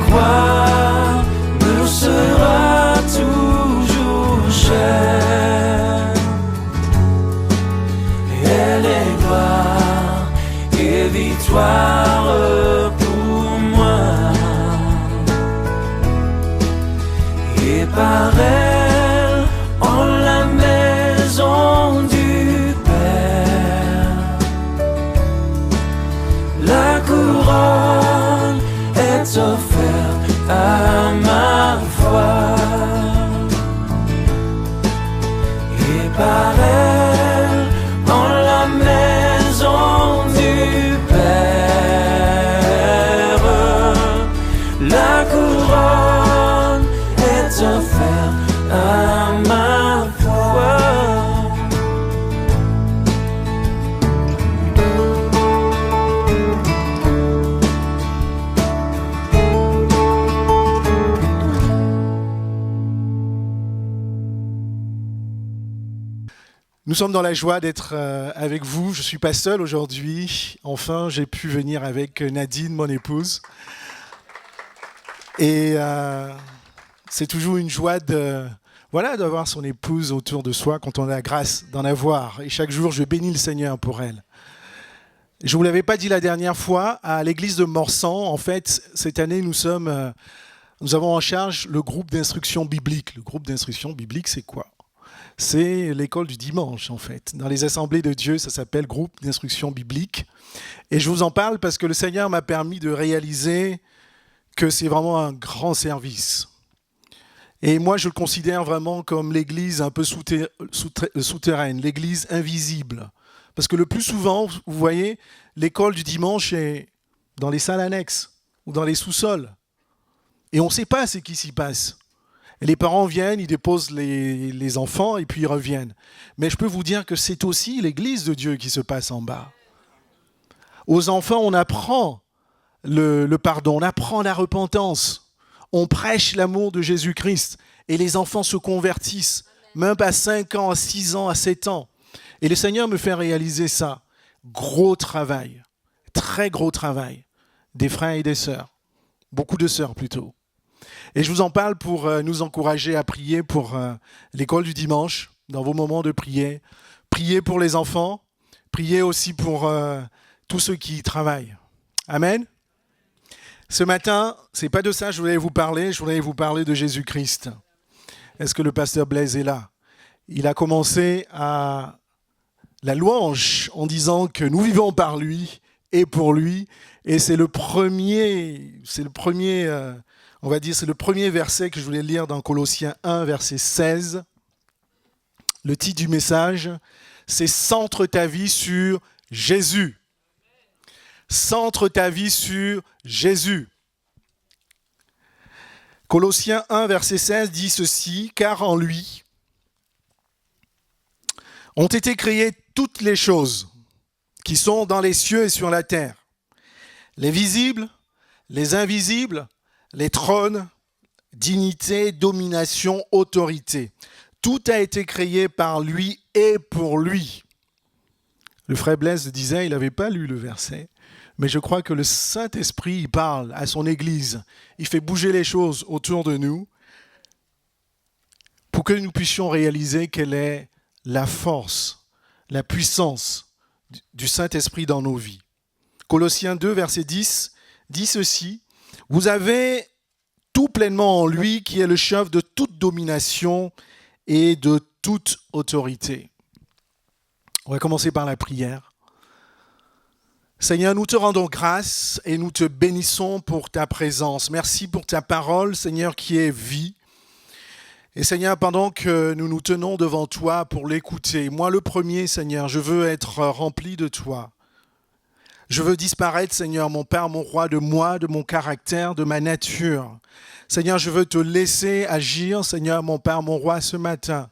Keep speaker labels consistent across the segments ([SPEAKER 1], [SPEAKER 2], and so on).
[SPEAKER 1] croix me sera toujours chère. Elle est gloire et victoire pour moi. Et par elle, en la maison du Père, la couronne est offerte à ma foi. Et par elle, en la maison du Père, la couronne est offerte à ma foi.
[SPEAKER 2] Nous sommes dans la joie d'être avec vous. Je ne suis pas seul aujourd'hui. Enfin, j'ai pu venir avec Nadine, mon épouse. Et c'est toujours une joie d'avoir son épouse autour de soi quand on a la grâce d'en avoir. Et chaque jour, je bénis le Seigneur pour elle. Je ne vous l'avais pas dit la dernière fois, à l'église de Morsan, en fait, cette année, nous avons en charge le groupe d'instruction biblique. Le groupe d'instruction biblique, c'est quoi ? C'est l'école du dimanche, en fait. Dans les assemblées de Dieu, ça s'appelle groupe d'instruction biblique. Et je vous en parle parce que le Seigneur m'a permis de réaliser que c'est vraiment un grand service. Et moi, je le considère vraiment comme l'église un peu souterraine, l'église invisible. Parce que le plus souvent, vous voyez, l'école du dimanche est dans les salles annexes ou dans les sous-sols. Et on ne sait pas ce qui s'y passe. Et les parents viennent, ils déposent les enfants et puis ils reviennent. Mais je peux vous dire que c'est aussi l'église de Dieu qui se passe en bas. Aux enfants, on apprend le pardon, on apprend la repentance. On prêche l'amour de Jésus-Christ. Et les enfants se convertissent, même à 5 ans, à 6 ans, à 7 ans. Et le Seigneur me fait réaliser ça. Gros travail, très gros travail. Des frères et des sœurs. Beaucoup de sœurs plutôt. Et je vous en parle pour nous encourager à prier pour l'école du dimanche, dans vos moments de prière. Priez pour les enfants, priez aussi pour tous ceux qui y travaillent. Amen. Ce matin, ce n'est pas de ça que je voulais vous parler de Jésus-Christ. Est-ce que le pasteur Blaise est là ? Il a commencé à la louange en disant que nous vivons par lui et pour lui. Et c'est le premier verset que je voulais lire dans Colossiens 1, verset 16. Le titre du message, c'est « Centre ta vie sur Jésus ». Centre ta vie sur Jésus. Colossiens 1, verset 16 dit ceci, « Car en lui ont été créées toutes les choses qui sont dans les cieux et sur la terre, les visibles, les invisibles, les trônes, dignité, domination, autorité. Tout a été créé par lui et pour lui. » Le frère Blaise disait, il n'avait pas lu le verset, mais je crois que le Saint-Esprit il parle à son Église. Il fait bouger les choses autour de nous pour que nous puissions réaliser quelle est la force, la puissance du Saint-Esprit dans nos vies. Colossiens 2, verset 10, dit ceci. « Vous avez tout pleinement en lui qui est le chef de toute domination et de toute autorité. » On va commencer par la prière. Seigneur, nous te rendons grâce et nous te bénissons pour ta présence. Merci pour ta parole, Seigneur, qui est vie. Et Seigneur, pendant que nous nous tenons devant toi pour l'écouter, moi le premier, Seigneur, je veux être rempli de toi. Je veux disparaître, Seigneur, mon Père, mon Roi, de moi, de mon caractère, de ma nature. Seigneur, je veux te laisser agir, Seigneur, mon Père, mon Roi, ce matin,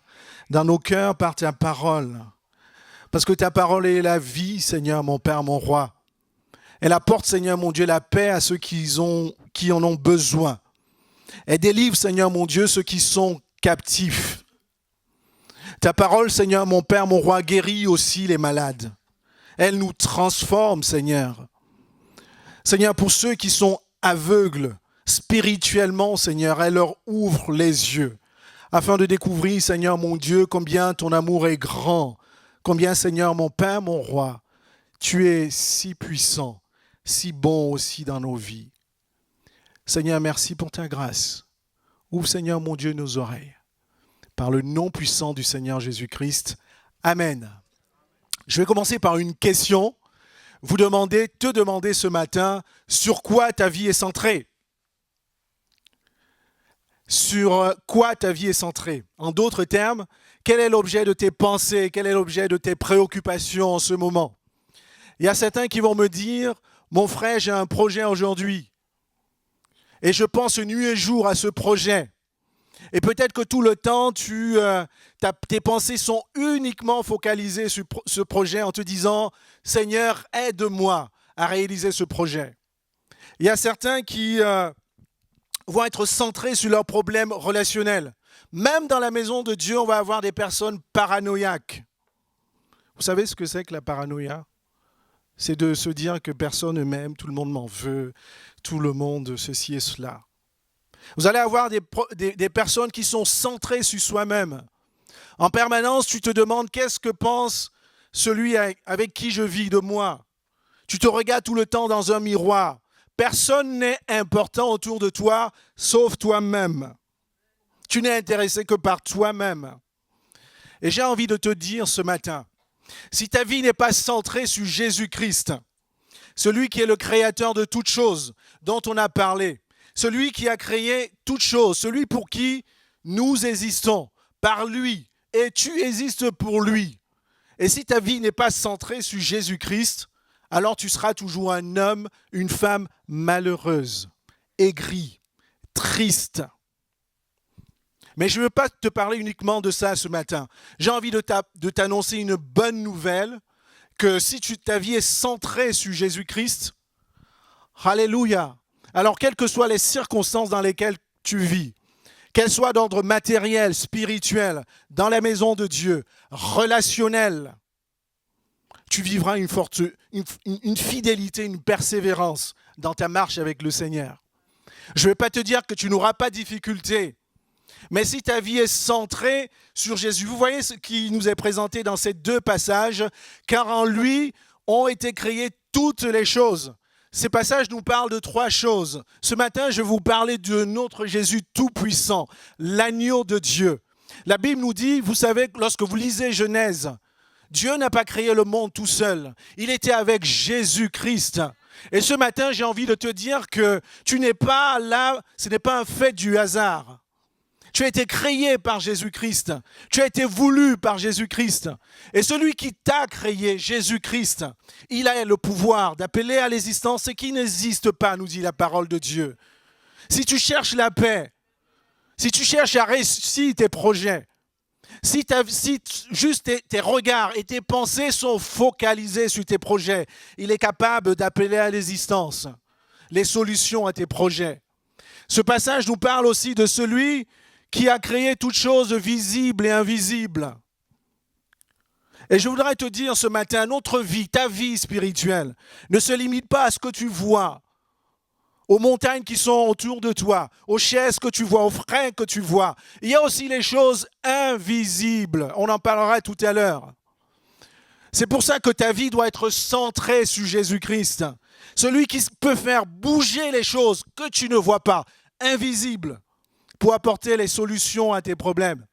[SPEAKER 2] dans nos cœurs par ta parole. Parce que ta parole est la vie, Seigneur, mon Père, mon Roi. Elle apporte, Seigneur, mon Dieu, la paix à ceux qui en ont besoin. Elle délivre, Seigneur, mon Dieu, ceux qui sont captifs. Ta parole, Seigneur, mon Père, mon Roi, guérit aussi les malades. Elle nous transforme, Seigneur. Seigneur, pour ceux qui sont aveugles, spirituellement, Seigneur. Elle leur ouvre les yeux afin de découvrir, Seigneur mon Dieu, combien ton amour est grand, combien, Seigneur mon Père, mon Roi, tu es si puissant, si bon aussi dans nos vies. Seigneur, merci pour ta grâce. Ouvre, Seigneur mon Dieu, nos oreilles. Par le nom puissant du Seigneur Jésus-Christ. Amen. Je vais commencer par une question. Te demander ce matin, sur quoi ta vie est centrée? Sur quoi ta vie est centrée? En d'autres termes, quel est l'objet de tes pensées? Quel est l'objet de tes préoccupations en ce moment? Il y a certains qui vont me dire, mon frère, j'ai un projet aujourd'hui. Et je pense nuit et jour à ce projet. Et peut-être que tout le temps, tes pensées sont uniquement focalisées sur ce projet en te disant, Seigneur, aide-moi à réaliser ce projet. Il y a certains qui vont être centrés sur leurs problèmes relationnels. Même dans la maison de Dieu, on va avoir des personnes paranoïaques. Vous savez ce que c'est que la paranoïa? C'est de se dire que personne ne m'aime, tout le monde m'en veut, tout le monde ceci et cela. Vous allez avoir des personnes qui sont centrées sur soi-même. En permanence, tu te demandes qu'est-ce que pense celui avec qui je vis de moi. Tu te regardes tout le temps dans un miroir. Personne n'est important autour de toi, sauf toi-même. Tu n'es intéressé que par toi-même. Et j'ai envie de te dire ce matin, si ta vie n'est pas centrée sur Jésus-Christ, celui qui est le créateur de toutes choses dont on a parlé, celui qui a créé toutes choses, celui pour qui nous existons, par lui, et tu existes pour lui. Et si ta vie n'est pas centrée sur Jésus-Christ, alors tu seras toujours un homme, une femme malheureuse, aigrie, triste. Mais je ne veux pas te parler uniquement de ça ce matin. J'ai envie de t'annoncer une bonne nouvelle, que si ta vie est centrée sur Jésus-Christ, alléluia. Alors, quelles que soient les circonstances dans lesquelles tu vis, qu'elles soient d'ordre matériel, spirituel, dans la maison de Dieu, relationnel, tu vivras une fidélité, une persévérance dans ta marche avec le Seigneur. Je ne vais pas te dire que tu n'auras pas de difficultés, mais si ta vie est centrée sur Jésus, vous voyez ce qui nous est présenté dans ces deux passages, car en lui ont été créées toutes les choses. Ces passages nous parlent de trois choses. Ce matin, je vais vous parler de notre Jésus tout-puissant, l'agneau de Dieu. La Bible nous dit, vous savez, lorsque vous lisez Genèse, Dieu n'a pas créé le monde tout seul. Il était avec Jésus-Christ. Et ce matin, j'ai envie de te dire que tu n'es pas là, ce n'est pas un fait du hasard. Tu as été créé par Jésus-Christ. Tu as été voulu par Jésus-Christ. Et celui qui t'a créé, Jésus-Christ, il a le pouvoir d'appeler à l'existence ce qui n'existe pas, nous dit la parole de Dieu. Si tu cherches la paix, si tu cherches à réussir tes projets, si juste tes regards et tes pensées sont focalisés sur tes projets, il est capable d'appeler à l'existence les solutions à tes projets. Ce passage nous parle aussi de celui qui a créé toutes choses visibles et invisibles. Et je voudrais te dire ce matin, notre vie, ta vie spirituelle, ne se limite pas à ce que tu vois, aux montagnes qui sont autour de toi, aux chaises que tu vois, aux freins que tu vois. Il y a aussi les choses invisibles. On en parlera tout à l'heure. C'est pour ça que ta vie doit être centrée sur Jésus-Christ. Celui qui peut faire bouger les choses que tu ne vois pas, invisibles, pour apporter les solutions à tes problèmes.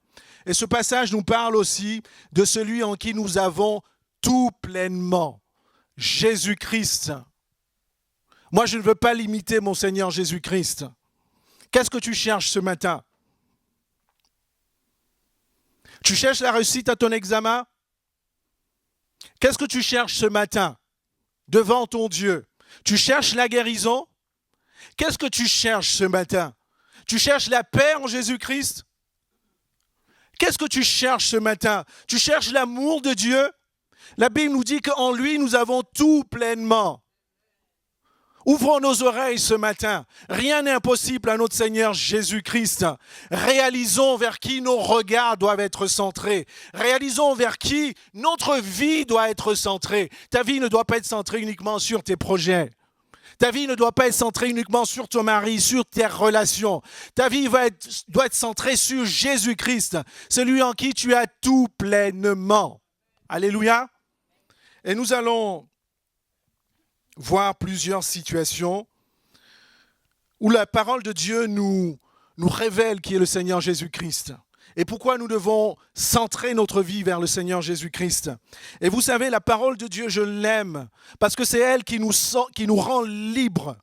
[SPEAKER 2] Et ce passage nous parle aussi de celui en qui nous avons tout pleinement, Jésus-Christ. Moi, je ne veux pas limiter mon Seigneur Jésus-Christ. Qu'est-ce que tu cherches ce matin? Tu cherches la réussite à ton examen? Qu'est-ce que tu cherches ce matin devant ton Dieu? Tu cherches la guérison? Qu'est-ce que tu cherches ce matin? Tu cherches la paix en Jésus-Christ? Qu'est-ce que tu cherches ce matin? Tu cherches l'amour de Dieu? La Bible nous dit qu'en lui, nous avons tout pleinement. Ouvrons nos oreilles ce matin. Rien n'est impossible à notre Seigneur Jésus-Christ. Réalisons vers qui nos regards doivent être centrés. Réalisons vers qui notre vie doit être centrée. Ta vie ne doit pas être centrée uniquement sur tes projets. Ta vie ne doit pas être centrée uniquement sur ton mari, sur tes relations. Ta vie doit être centrée sur Jésus-Christ, celui en qui tu as tout pleinement. Alléluia. Et nous allons voir plusieurs situations où la parole de Dieu nous révèle qui est le Seigneur Jésus-Christ. Et pourquoi nous devons centrer notre vie vers le Seigneur Jésus-Christ. Et vous savez, la parole de Dieu, je l'aime, parce que c'est elle qui nous rend libres.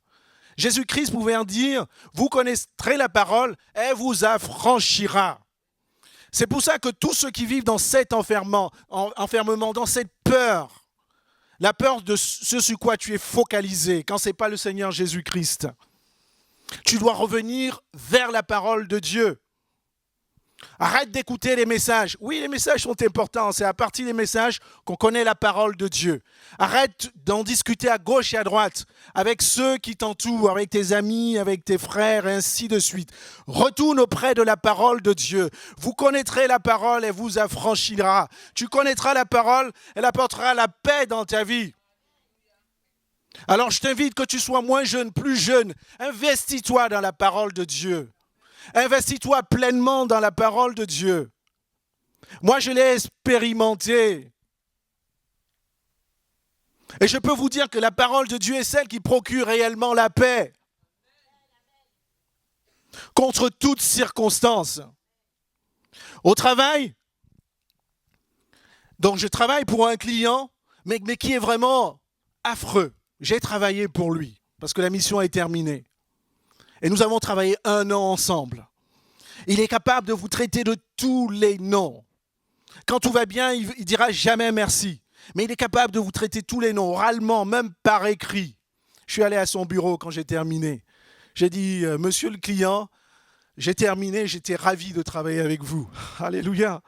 [SPEAKER 2] Jésus-Christ pouvait en dire, vous connaîtrez la parole, elle vous affranchira. C'est pour ça que tous ceux qui vivent dans cet enfermement, dans cette peur, la peur de ce sur quoi tu es focalisé, quand ce n'est pas le Seigneur Jésus-Christ, tu dois revenir vers la parole de Dieu. Arrête d'écouter les messages. Oui, les messages sont importants. C'est à partir des messages qu'on connaît la parole de Dieu. Arrête d'en discuter à gauche et à droite avec ceux qui t'entourent, avec tes amis, avec tes frères, et ainsi de suite. Retourne auprès de la parole de Dieu. Vous connaîtrez la parole et vous affranchira. Tu connaîtras la parole, elle apportera la paix dans ta vie. Alors je t'invite, que tu sois moins jeune, plus jeune, investis-toi dans la parole de Dieu. Investis-toi pleinement dans la parole de Dieu. Moi, je l'ai expérimenté. Et je peux vous dire que la parole de Dieu est celle qui procure réellement la paix. Contre toutes circonstances. Au travail, donc je travaille pour un client, mais qui est vraiment affreux. J'ai travaillé pour lui, parce que la mission est terminée. Et nous avons travaillé 1 an ensemble. Il est capable de vous traiter de tous les noms. Quand tout va bien, il ne dira jamais merci. Mais il est capable de vous traiter tous les noms, oralement, même par écrit. Je suis allé à son bureau quand j'ai terminé. J'ai dit, monsieur le client, j'ai terminé, j'étais ravi de travailler avec vous. Alléluia.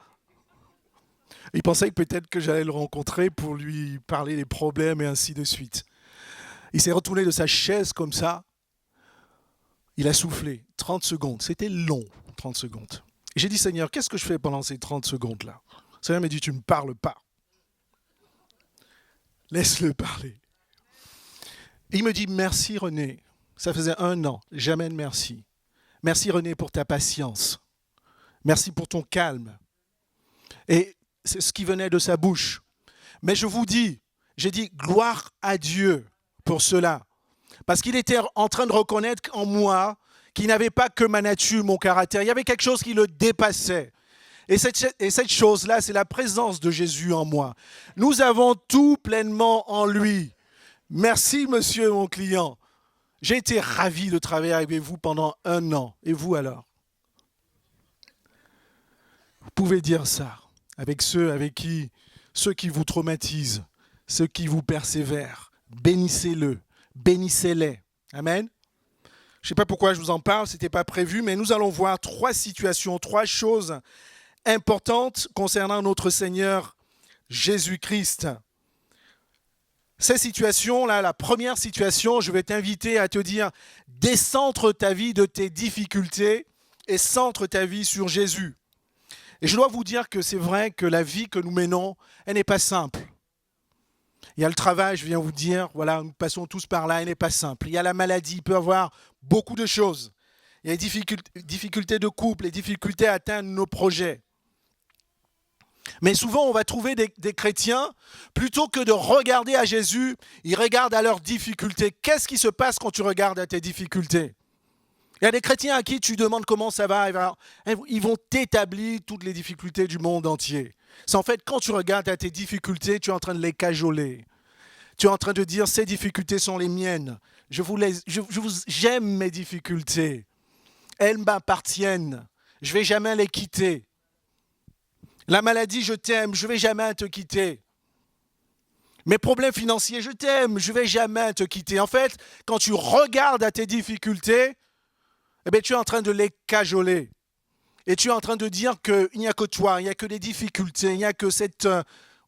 [SPEAKER 2] Il pensait peut-être que j'allais le rencontrer pour lui parler des problèmes et ainsi de suite. Il s'est retourné de sa chaise comme ça. Il a soufflé 30 secondes. C'était long, 30 secondes. Et j'ai dit, Seigneur, qu'est-ce que je fais pendant ces 30 secondes-là? Le Seigneur m'a dit, tu ne me parles pas. Laisse-le parler. Et il me dit, merci René. Ça faisait 1 an. Jamais de merci. Merci René pour ta patience. Merci pour ton calme. Et c'est ce qui venait de sa bouche. Mais je vous dis, j'ai dit, gloire à Dieu pour cela. Parce qu'il était en train de reconnaître en moi qu'il n'avait pas que ma nature, mon caractère. Il y avait quelque chose qui le dépassait. Et cette chose-là, c'est la présence de Jésus en moi. Nous avons tout pleinement en lui. Merci, monsieur mon client. J'ai été ravi de travailler avec vous pendant 1 an. Et vous alors? Vous pouvez dire ça avec ceux qui vous traumatisent, ceux qui vous persévèrent. Bénissez-le. Bénissez-les. Amen. Je ne sais pas pourquoi je vous en parle, ce n'était pas prévu, mais nous allons voir 3 situations, 3 choses importantes concernant notre Seigneur Jésus-Christ. Ces situations-là, la première situation, je vais t'inviter à te dire, décentre ta vie de tes difficultés et centre ta vie sur Jésus. Et je dois vous dire que c'est vrai que la vie que nous menons, elle n'est pas simple. Il y a le travail, je viens vous dire, voilà, nous passons tous par là, elle n'est pas simple. Il y a la maladie, il peut y avoir beaucoup de choses. Il y a les difficultés de couple, les difficultés à atteindre nos projets. Mais souvent, on va trouver des chrétiens, plutôt que de regarder à Jésus, ils regardent à leurs difficultés. Qu'est-ce qui se passe quand tu regardes à tes difficultés? Il y a des chrétiens à qui tu demandes comment ça va, ils vont t'établir toutes les difficultés du monde entier. C'est en fait, quand tu regardes à tes difficultés, tu es en train de les cajoler. Tu es en train de dire, ces difficultés sont les miennes. J'aime mes difficultés. Elles m'appartiennent. Je ne vais jamais les quitter. La maladie, je t'aime, je ne vais jamais te quitter. Mes problèmes financiers, je t'aime, je ne vais jamais te quitter. En fait, quand tu regardes à tes difficultés, eh bien, tu es en train de les cajoler. Et tu es en train de dire qu'il n'y a que toi, il n'y a que des difficultés, il n'y a que cette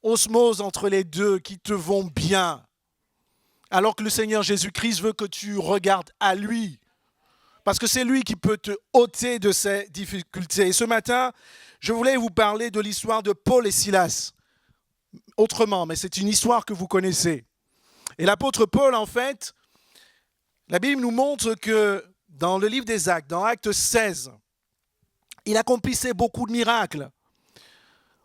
[SPEAKER 2] osmose entre les deux qui te vont bien. Alors que le Seigneur Jésus-Christ veut que tu regardes à lui. Parce que c'est lui qui peut te ôter de ces difficultés. Et ce matin, je voulais vous parler de l'histoire de Paul et Silas. Autrement, mais c'est une histoire que vous connaissez. Et l'apôtre Paul, en fait, La Bible nous montre que dans le livre des Actes, dans Acte 16, il accomplissait beaucoup de miracles.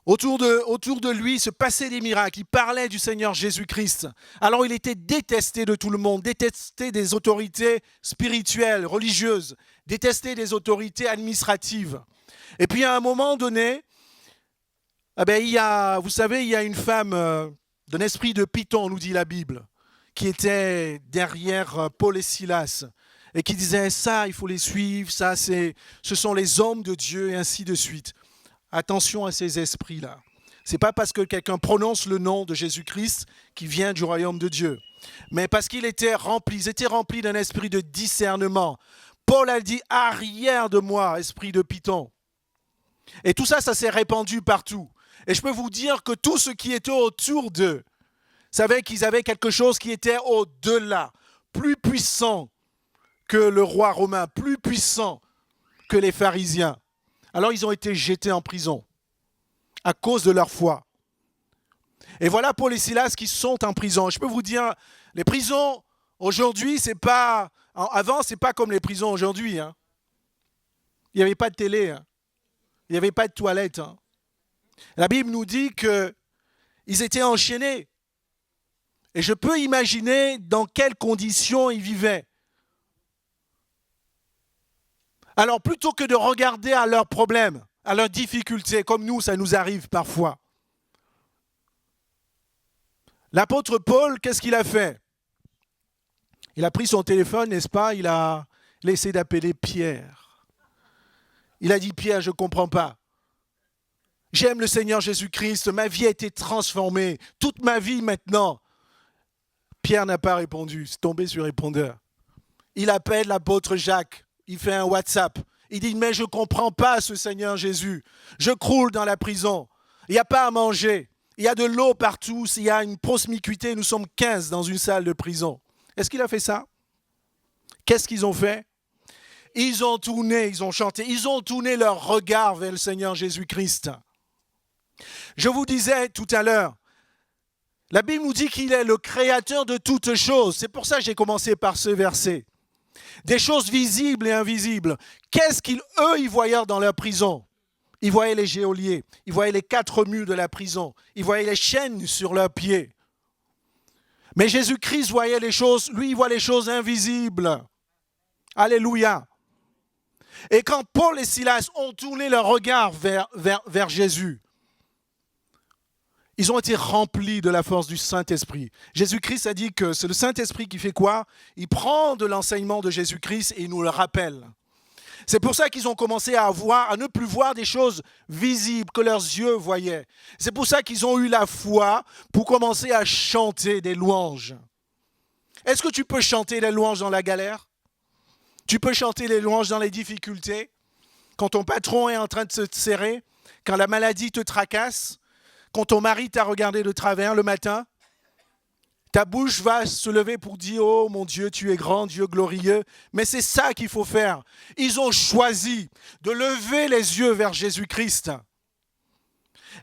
[SPEAKER 2] Autour de lui se passaient des miracles. Il parlait du Seigneur Jésus-Christ. Alors il était détesté de tout le monde, détesté des autorités spirituelles, religieuses, détesté des autorités administratives. Et puis à un moment donné, il y a une femme d'un esprit de Python, nous dit la Bible, qui était derrière Paul et Silas et qui disait ça, il faut les suivre, ce sont les hommes de Dieu et ainsi de suite. Attention à ces esprits-là. Ce n'est pas parce que quelqu'un prononce le nom de Jésus-Christ qui vient du royaume de Dieu, mais parce qu'ils étaient remplis d'un esprit de discernement. Paul a dit « arrière de moi, esprit de Python ». Et tout ça, ça s'est répandu partout. Et je peux vous dire que tous ceux qui étaient autour d'eux savaient qu'ils avaient quelque chose qui était au-delà, plus puissant que le roi romain, plus puissant que les pharisiens. Alors ils ont été jetés en prison à cause de leur foi. Et voilà Paul et Silas qui sont en prison. Je peux vous dire, les prisons aujourd'hui, avant, c'est pas comme les prisons aujourd'hui. Hein. Il n'y avait pas de télé, hein. Il n'y avait pas de toilette. Hein. La Bible nous dit qu'ils étaient enchaînés. Et je peux imaginer dans quelles conditions ils vivaient. Alors, plutôt que de regarder à leurs problèmes, à leurs difficultés, comme nous, ça nous arrive parfois, l'apôtre Paul, qu'est-ce qu'il a fait? Il a pris son téléphone, n'est-ce pas? Il a essayé d'appeler Pierre. Il a dit, Pierre, je ne comprends pas. J'aime le Seigneur Jésus-Christ, ma vie a été transformée, toute ma vie maintenant. Pierre n'a pas répondu, c'est tombé sur répondeur. Il appelle l'apôtre Jacques. Il fait un WhatsApp. Il dit, mais je ne comprends pas ce Seigneur Jésus. Je croule dans la prison. Il n'y a pas à manger. Il y a de l'eau partout. Il y a une promiscuité. Nous sommes 15 dans une salle de prison. Est-ce qu'il a fait ça? Qu'est-ce qu'ils ont fait? Ils ont tourné, ils ont chanté. Ils ont tourné leur regard vers le Seigneur Jésus-Christ. Je vous disais tout à l'heure, la Bible nous dit qu'il est le créateur de toutes choses. C'est pour ça que j'ai commencé par ce verset. Des choses visibles et invisibles. Qu'est-ce qu'eux, ils voyaient dans leur prison? Ils voyaient les geôliers, ils voyaient les 4 murs de la prison, ils voyaient les chaînes sur leurs pieds. Mais Jésus-Christ voyait les choses, lui, il voit les choses invisibles. Alléluia. Et quand Paul et Silas ont tourné leur regard vers Jésus, ils ont été remplis de la force du Saint-Esprit. Jésus-Christ a dit que c'est le Saint-Esprit qui fait quoi? Il prend de l'enseignement de Jésus-Christ et il nous le rappelle. C'est pour ça qu'ils ont commencé à ne plus voir des choses visibles que leurs yeux voyaient. C'est pour ça qu'ils ont eu la foi pour commencer à chanter des louanges. Est-ce que tu peux chanter des louanges dans la galère? Tu peux chanter les louanges dans les difficultés? Quand ton patron est en train de se serrer? Quand la maladie te tracasse? Quand ton mari t'a regardé de travers le matin, ta bouche va se lever pour dire « Oh mon Dieu, tu es grand, Dieu glorieux ». Mais c'est ça qu'il faut faire. Ils ont choisi de lever les yeux vers Jésus-Christ.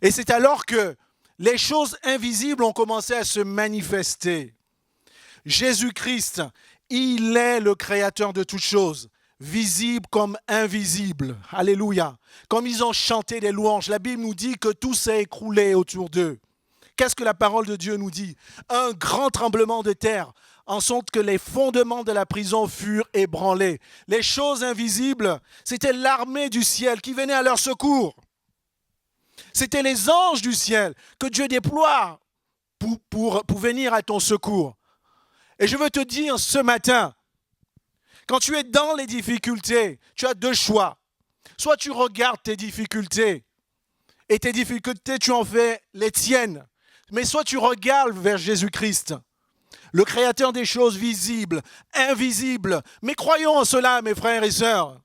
[SPEAKER 2] Et c'est alors que les choses invisibles ont commencé à se manifester. Jésus-Christ, il est le créateur de toutes choses, visible comme invisible. Alléluia. Comme ils ont chanté des louanges, la Bible nous dit que tout s'est écroulé autour d'eux. Qu'est-ce que la parole de Dieu nous dit? Un grand tremblement de terre, en sorte que les fondements de la prison furent ébranlés. Les choses invisibles, c'était l'armée du ciel qui venait à leur secours. C'était les anges du ciel que Dieu déploie pour venir à ton secours. Et je veux te dire ce matin, quand tu es dans les difficultés, tu as 2 choix. Soit tu regardes tes difficultés, et tes difficultés, tu en fais les tiennes. Mais soit tu regardes vers Jésus-Christ, le créateur des choses visibles, invisibles. Mais croyons en cela, mes frères et sœurs,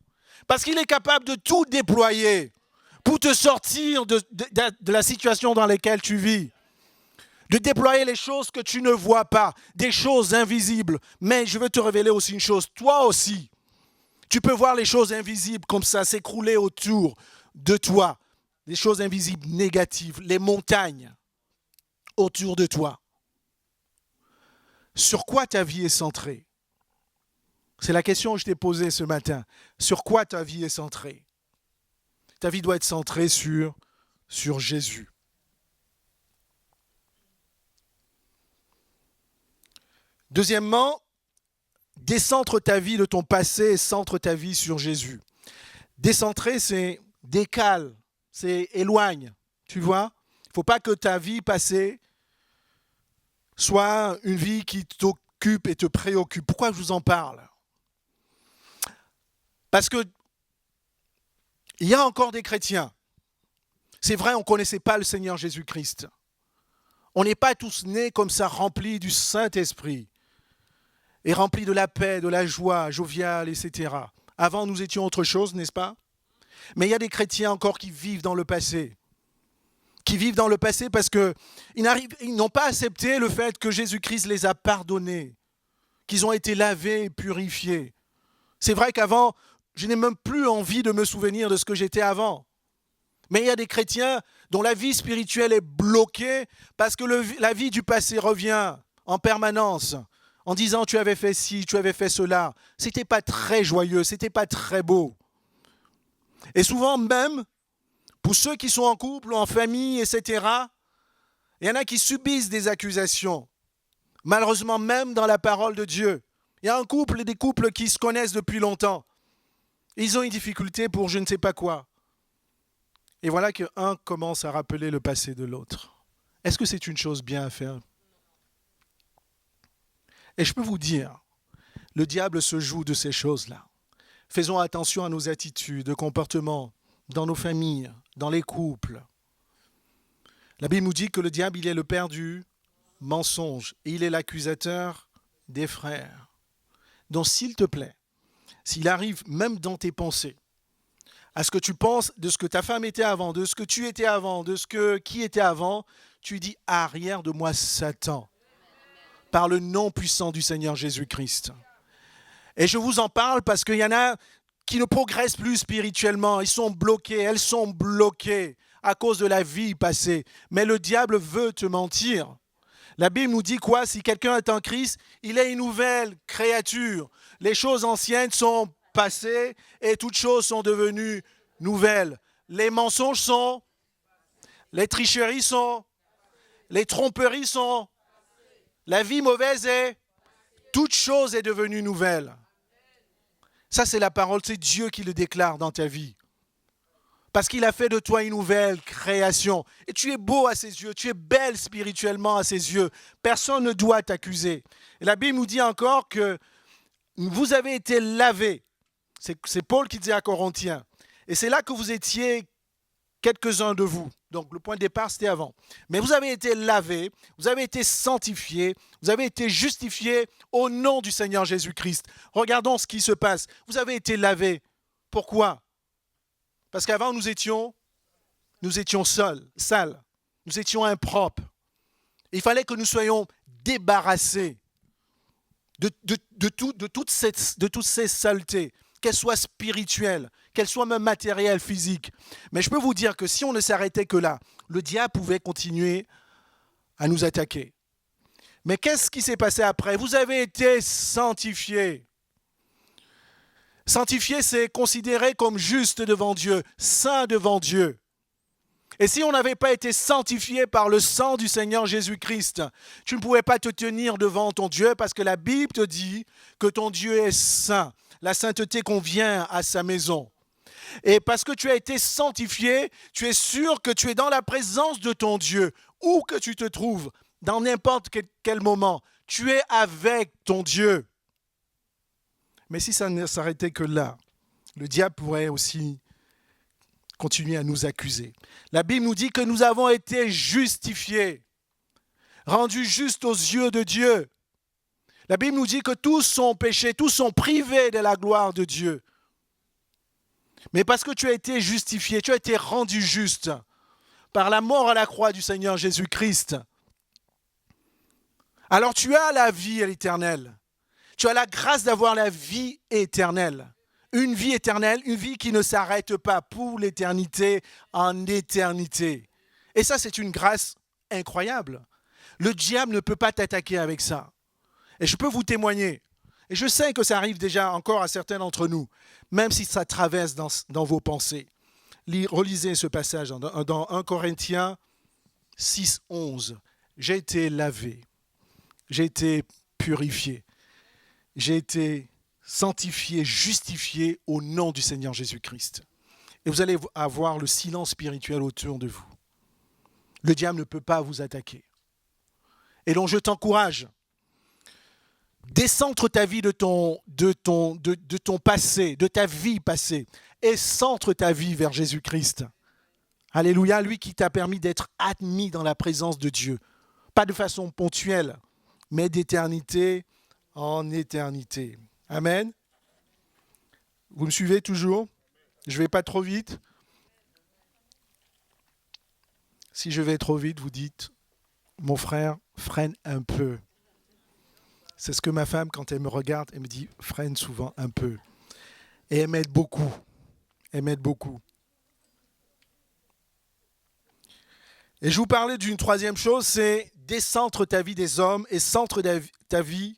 [SPEAKER 2] parce qu'il est capable de tout déployer pour te sortir de la situation dans laquelle tu vis. De déployer les choses que tu ne vois pas, des choses invisibles. Mais je veux te révéler aussi une chose, toi aussi, tu peux voir les choses invisibles comme ça s'écrouler autour de toi. Des choses invisibles négatives, les montagnes autour de toi. Sur quoi ta vie est centrée? C'est la question que je t'ai posée ce matin. Sur quoi ta vie est centrée? Ta vie doit être centrée sur Jésus. Deuxièmement, décentre ta vie de ton passé et centre ta vie sur Jésus. Décentrer, c'est décale, c'est éloigne. Tu vois? Il ne faut pas que ta vie passée soit une vie qui t'occupe et te préoccupe. Pourquoi je vous en parle? Parce que il y a encore des chrétiens. C'est vrai, on ne connaissait pas le Seigneur Jésus-Christ. On n'est pas tous nés comme ça, remplis du Saint-Esprit et remplis de la paix, de la joie, jovial, etc. Avant, nous étions autre chose, n'est-ce pas? Mais il y a des chrétiens encore qui vivent dans le passé. Qui vivent dans le passé parce qu'ils n'ont pas accepté le fait que Jésus-Christ les a pardonnés, qu'ils ont été lavés et purifiés. C'est vrai qu'avant, je n'ai même plus envie de me souvenir de ce que j'étais avant. Mais il y a des chrétiens dont la vie spirituelle est bloquée parce que la vie du passé revient en permanence en disant tu avais fait ci, tu avais fait cela. Ce n'était pas très joyeux, ce n'était pas très beau. Et souvent même, pour ceux qui sont en couple, en famille, etc., il y en a qui subissent des accusations. Malheureusement, même dans la parole de Dieu. Il y a un couple et des couples qui se connaissent depuis longtemps. Ils ont une difficulté pour je ne sais pas quoi. Et voilà qu'un commence à rappeler le passé de l'autre. Est-ce que c'est une chose bien à faire? Et je peux vous dire, le diable se joue de ces choses-là. Faisons attention à nos attitudes, comportements, dans nos familles, dans les couples. La Bible nous dit que le diable, il est le père du mensonge et il est l'accusateur des frères. Donc s'il te plaît, s'il arrive même dans tes pensées, à ce que tu penses de ce que ta femme était avant, de ce que tu étais avant, de ce que qui était avant, tu dis arrière de moi Satan, par le nom puissant du Seigneur Jésus-Christ. Et je vous en parle parce qu'il y en a qui ne progressent plus spirituellement, ils sont bloqués, elles sont bloquées à cause de la vie passée. Mais le diable veut te mentir. La Bible nous dit quoi? Si quelqu'un est en Christ, il est une nouvelle créature. Les choses anciennes sont passées et toutes choses sont devenues nouvelles. Les mensonges sont, les tricheries sont, les tromperies sont, la vie mauvaise est, toute chose est devenue nouvelle. Ça, c'est la parole, c'est Dieu qui le déclare dans ta vie. Parce qu'il a fait de toi une nouvelle création. Et tu es beau à ses yeux, tu es belle spirituellement à ses yeux. Personne ne doit t'accuser. Et la Bible nous dit encore que vous avez été lavés. C'est Paul qui dit à Corinthiens. Et c'est là que vous étiez quelques-uns de vous. Donc le point de départ, c'était avant. Mais vous avez été lavés, vous avez été sanctifiés, vous avez été justifiés au nom du Seigneur Jésus-Christ. Regardons ce qui se passe. Vous avez été lavés. Pourquoi? Parce qu'avant, nous étions sales, nous étions impropres. Il fallait que nous soyons débarrassés de toutes ces saletés, qu'elles soient spirituelles, qu'elles soient même matérielles, physiques. Mais je peux vous dire que si on ne s'arrêtait que là, le diable pouvait continuer à nous attaquer. Mais qu'est-ce qui s'est passé après? Vous avez été sanctifiés. Sanctifié, c'est considéré comme juste devant Dieu, saint devant Dieu. Et si on n'avait pas été sanctifié par le sang du Seigneur Jésus-Christ, tu ne pouvais pas te tenir devant ton Dieu parce que la Bible te dit que ton Dieu est saint. La sainteté convient à sa maison. Et parce que tu as été sanctifié, tu es sûr que tu es dans la présence de ton Dieu, où que tu te trouves, dans n'importe quel moment. Tu es avec ton Dieu. Mais si ça ne s'arrêtait que là, le diable pourrait aussi continuer à nous accuser. La Bible nous dit que nous avons été justifiés, rendus justes aux yeux de Dieu. La Bible nous dit que tous sont péchés, tous sont privés de la gloire de Dieu. Mais parce que tu as été justifié, tu as été rendu juste par la mort à la croix du Seigneur Jésus-Christ, alors tu as la vie éternelle. Tu as la grâce d'avoir la vie éternelle. Une vie éternelle, une vie qui ne s'arrête pas pour l'éternité en éternité. Et ça, c'est une grâce incroyable. Le diable ne peut pas t'attaquer avec ça. Et je peux vous témoigner. Et je sais que ça arrive déjà encore à certains d'entre nous, même si ça traverse dans vos pensées. Relisez ce passage dans 1 Corinthiens 6, 11. J'ai été lavé, j'ai été purifié, j'ai été sanctifié, justifié au nom du Seigneur Jésus-Christ. Et vous allez avoir le silence spirituel autour de vous. Le diable ne peut pas vous attaquer. Et donc je t'encourage, décentre ta vie de ton passé, de ta vie passée, et centre ta vie vers Jésus-Christ. Alléluia, lui qui t'a permis d'être admis dans la présence de Dieu. Pas de façon ponctuelle, mais d'éternité en éternité. Amen. Vous me suivez toujours? Je ne vais pas trop vite. Si je vais trop vite, vous dites, mon frère, freine un peu. C'est ce que ma femme, quand elle me regarde, elle me dit, freine souvent un peu. Et elle m'aide beaucoup. Elle m'aide beaucoup. Et je vous parlais d'une troisième chose, c'est décentre ta vie des hommes et centre ta vie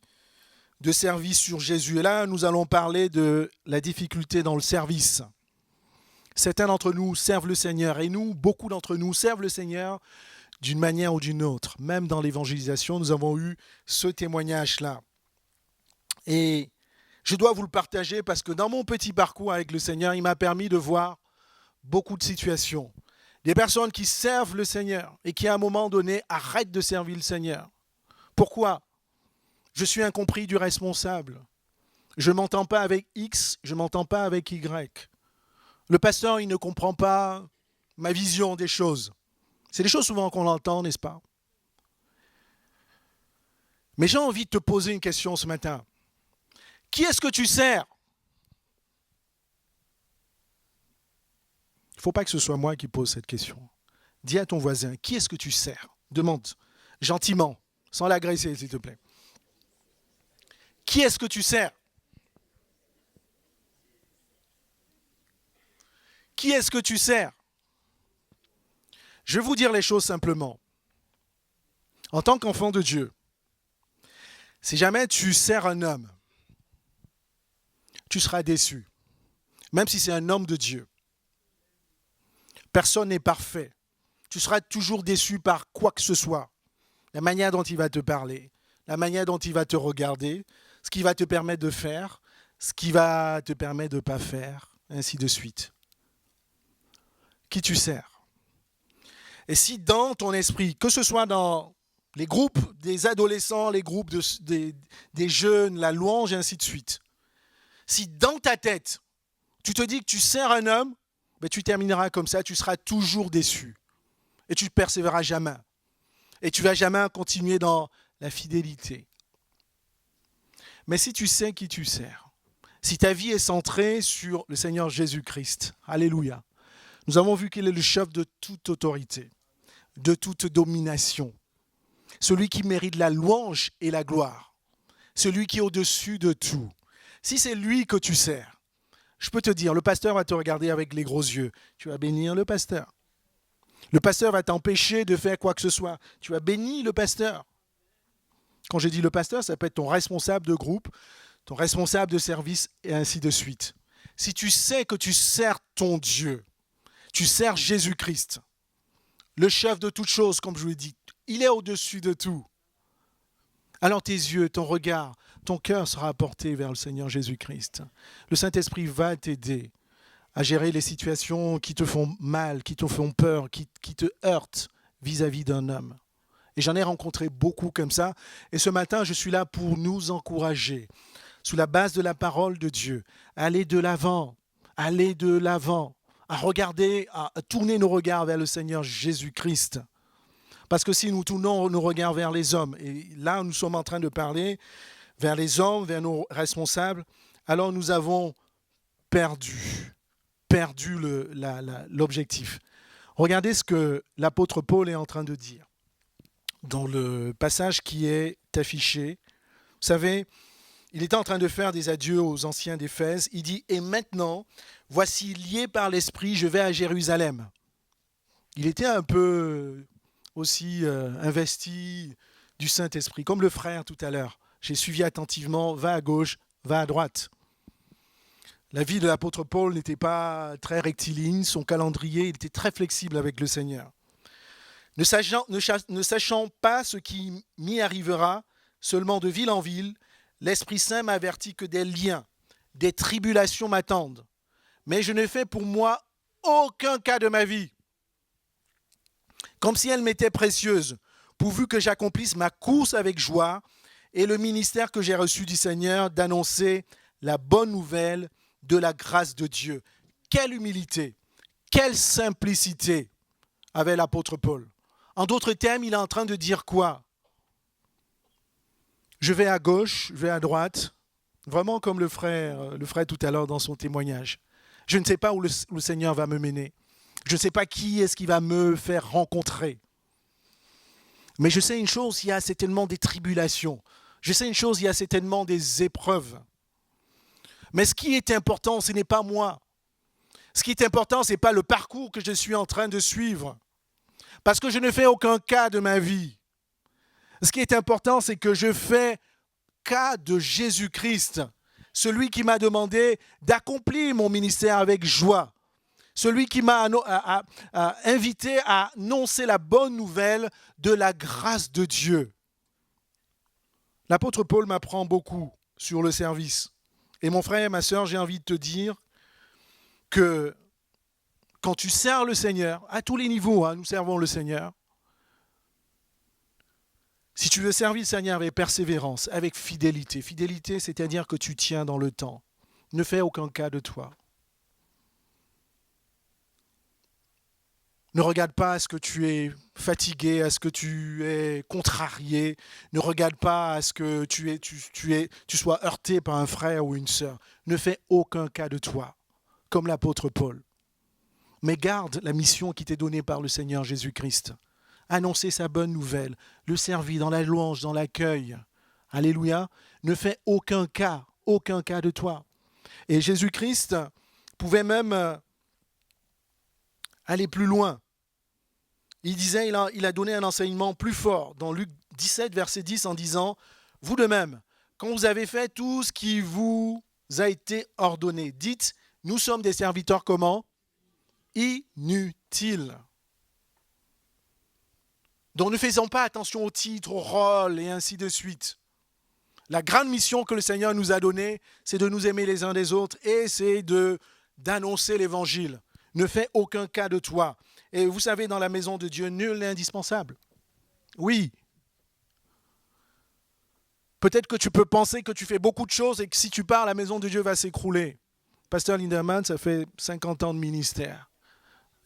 [SPEAKER 2] de service sur Jésus. Et là, nous allons parler de la difficulté dans le service. Certains d'entre nous servent le Seigneur et nous, beaucoup d'entre nous servent le Seigneur d'une manière ou d'une autre. Même dans l'évangélisation, nous avons eu ce témoignage-là. Et je dois vous le partager parce que dans mon petit parcours avec le Seigneur, il m'a permis de voir beaucoup de situations. Des personnes qui servent le Seigneur et qui à un moment donné arrêtent de servir le Seigneur. Pourquoi? Je suis incompris du responsable. Je ne m'entends pas avec X, je ne m'entends pas avec Y. Le pasteur, il ne comprend pas ma vision des choses. C'est des choses souvent qu'on entend, n'est-ce pas? Mais j'ai envie de te poser une question ce matin. Qui est-ce que tu sers? Il ne faut pas que ce soit moi qui pose cette question. Dis à ton voisin, qui est-ce que tu sers? Demande gentiment, sans l'agresser, s'il te plaît. Qui est-ce que tu sers? Qui est-ce que tu sers? Je vais vous dire les choses simplement. En tant qu'enfant de Dieu, si jamais tu sers un homme, tu seras déçu, même si c'est un homme de Dieu. Personne n'est parfait. Tu seras toujours déçu par quoi que ce soit. La manière dont il va te parler, la manière dont il va te regarder, ce qu'il va te permettre de faire, ce qu'il va te permettre de ne pas faire, ainsi de suite. Qui tu sers? Et si dans ton esprit, que ce soit dans les groupes des adolescents, les groupes des jeunes, la louange, et ainsi de suite, si dans ta tête, tu te dis que tu sers un homme, ben tu termineras comme ça, tu seras toujours déçu. Et tu ne persévéreras jamais. Et tu ne vas jamais continuer dans la fidélité. Mais si tu sais qui tu sers, si ta vie est centrée sur le Seigneur Jésus-Christ, alléluia, nous avons vu qu'il est le chef de toute autorité, de toute domination, celui qui mérite la louange et la gloire, celui qui est au-dessus de tout. Si c'est lui que tu sers, je peux te dire, le pasteur va te regarder avec les gros yeux. Tu vas bénir le pasteur. Le pasteur va t'empêcher de faire quoi que ce soit. Tu vas bénir le pasteur. Quand je dis le pasteur, ça peut être ton responsable de groupe, ton responsable de service, et ainsi de suite. Si tu sais que tu sers ton Dieu, tu sers Jésus-Christ, le chef de toutes choses, comme je vous l'ai dit, il est au-dessus de tout. Alors tes yeux, ton regard, ton cœur sera porté vers le Seigneur Jésus-Christ. Le Saint-Esprit va t'aider à gérer les situations qui te font mal, qui te font peur, qui te heurtent vis-à-vis d'un homme. Et j'en ai rencontré beaucoup comme ça. Et ce matin, je suis là pour nous encourager, sous la base de la parole de Dieu, à aller de l'avant, à regarder, à tourner nos regards vers le Seigneur Jésus-Christ. Parce que si nous tournons nos regards vers les hommes, et là nous sommes en train de parler vers les hommes, vers nos responsables, alors nous avons perdu l'objectif. Regardez ce que l'apôtre Paul est en train de dire dans le passage qui est affiché. Vous savez, il était en train de faire des adieux aux anciens d'Éphèse. Il dit « Et maintenant, voici lié par l'Esprit, je vais à Jérusalem. » Il était un peu aussi investi du Saint-Esprit, comme le frère tout à l'heure. j'ai suivi attentivement, va à gauche, va à droite. La vie de l'apôtre Paul n'était pas très rectiligne, son calendrier il était très flexible avec le Seigneur. Ne sachant pas ce qui m'y arrivera, seulement de ville en ville, l'Esprit Saint m'avertit que des liens, des tribulations m'attendent. Mais je ne fais pour moi aucun cas de ma vie, comme si elle m'était précieuse, pourvu que j'accomplisse ma course avec joie et le ministère que j'ai reçu du Seigneur d'annoncer la bonne nouvelle de la grâce de Dieu. Quelle humilité, quelle simplicité avait l'apôtre Paul. En d'autres termes, il est en train de dire quoi? Je vais à gauche, je vais à droite, vraiment comme le frère tout à l'heure dans son témoignage. Je ne sais pas où le Seigneur va me mener. Je ne sais pas qui est-ce qui va me faire rencontrer. Mais je sais une chose, il y a certainement des tribulations. Je sais une chose, il y a certainement des épreuves. Mais ce qui est important, ce n'est pas moi. Ce qui est important, ce n'est pas le parcours que je suis en train de suivre. Parce que je ne fais aucun cas de ma vie. Ce qui est important, c'est que je fais cas de Jésus-Christ, celui qui m'a demandé d'accomplir mon ministère avec joie, celui qui m'a invité à annoncer la bonne nouvelle de la grâce de Dieu. L'apôtre Paul m'apprend beaucoup sur le service. Et mon frère et ma sœur, j'ai envie de te dire que quand tu sers le Seigneur, à tous les niveaux, nous servons le Seigneur. Si tu veux servir le Seigneur avec persévérance, avec fidélité, fidélité, c'est-à-dire que tu tiens dans le temps. Ne fais aucun cas de toi. Ne regarde pas à ce que tu es fatigué, à ce que tu es contrarié. Ne regarde pas à ce que tu sois heurté par un frère ou une sœur. Ne fais aucun cas de toi, comme l'apôtre Paul. Mais garde la mission qui t'est donnée par le Seigneur Jésus-Christ. Annoncer sa bonne nouvelle, le servir dans la louange, dans l'accueil. Alléluia. Ne fais aucun cas de toi. Et Jésus-Christ pouvait même aller plus loin. Il disait, il a donné un enseignement plus fort dans Luc 17, verset 10, en disant « Vous de même, quand vous avez fait tout ce qui vous a été ordonné, dites, nous sommes des serviteurs comment? Inutiles. » Donc ne faisons pas attention au titre, au rôle et ainsi de suite. La grande mission que le Seigneur nous a donnée, c'est de nous aimer les uns des autres et c'est d'annoncer l'évangile. Ne fais aucun cas de toi. Et vous savez, dans la maison de Dieu, nul n'est indispensable. Oui. Peut-être que tu peux penser que tu fais beaucoup de choses et que si tu pars, la maison de Dieu va s'écrouler. Pasteur Linderman, ça fait 50 ans de ministère.